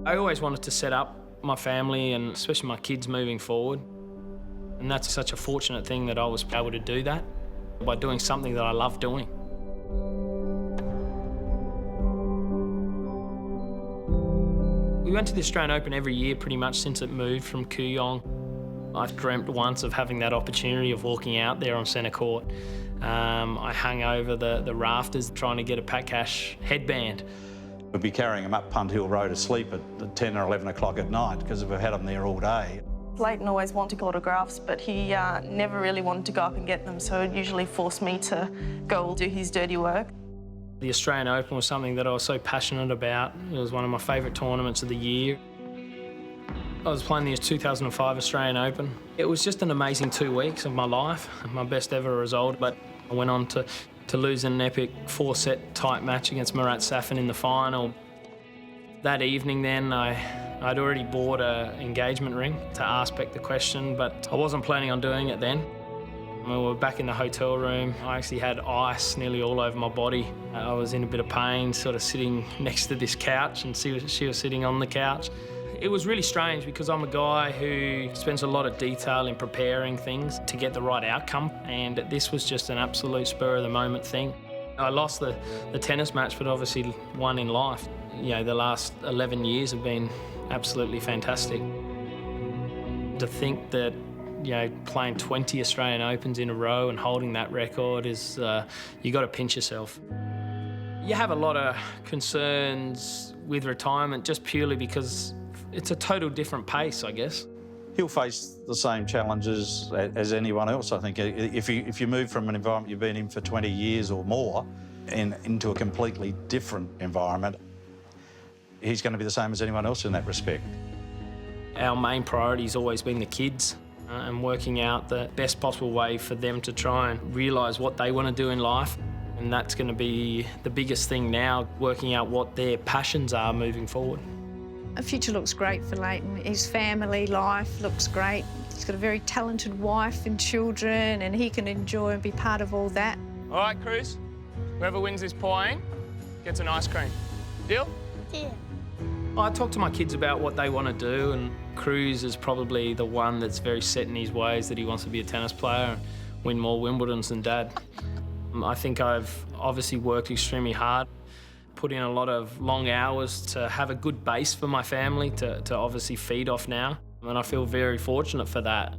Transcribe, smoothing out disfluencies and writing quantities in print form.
I always wanted to set up my family and especially my kids moving forward. And that's such a fortunate thing that I was able to do that by doing something that I love doing. We went to the Australian Open every year pretty much since it moved from Kooyong. I've dreamt once of having that opportunity of walking out there on centre court. I hung over the rafters trying to get a Pat Cash headband. We'd be carrying him up Punt Hill Road asleep at 10 or 11 o'clock at night because we've had him there all day. Lleyton always wanted autographs, but he never really wanted to go up and get them, so it usually forced me to go do his dirty work. The Australian Open was something that I was so passionate about. It was one of my favourite tournaments of the year. I was playing the 2005 Australian Open. It was just an amazing 2 weeks of my life, my best ever result, but I went on to lose an epic 4-set tight match against Marat Safin in the final. That evening then, I'd already bought an engagement ring to ask Beck the question, but I wasn't planning on doing it then. When we were back in the hotel room, I actually had ice nearly all over my body. I was in a bit of pain, sort of sitting next to this couch, and she was sitting on the couch. It was really strange because I'm a guy who spends a lot of detail in preparing things to get the right outcome, and this was just an absolute spur-of-the-moment thing. I lost the tennis match, but obviously won in life. You know, the last 11 years have been absolutely fantastic. To think that, you know, playing 20 Australian Opens in a row and holding that record is, you got to pinch yourself. You have a lot of concerns with retirement just purely because it's a total different pace, I guess. He'll face the same challenges as anyone else, I think. If you move from an environment you've been in for 20 years or more and into a completely different environment, he's going to be the same as anyone else in that respect. Our main priority has always been the kids and working out the best possible way for them to try and realise what they want to do in life. And that's going to be the biggest thing now, working out what their passions are moving forward. The future looks great for Lleyton. His family life looks great. He's got a very talented wife and children, and he can enjoy and be part of all that. All right, Cruz. Whoever wins this poem gets an ice cream. Deal? Yeah. I talk to my kids about what they want to do, and Cruz is probably the one that's very set in his ways that he wants to be a tennis player and win more Wimbledons than Dad. I think I've obviously worked extremely hard, put in a lot of long hours to have a good base for my family to obviously feed off now, and I feel very fortunate for that.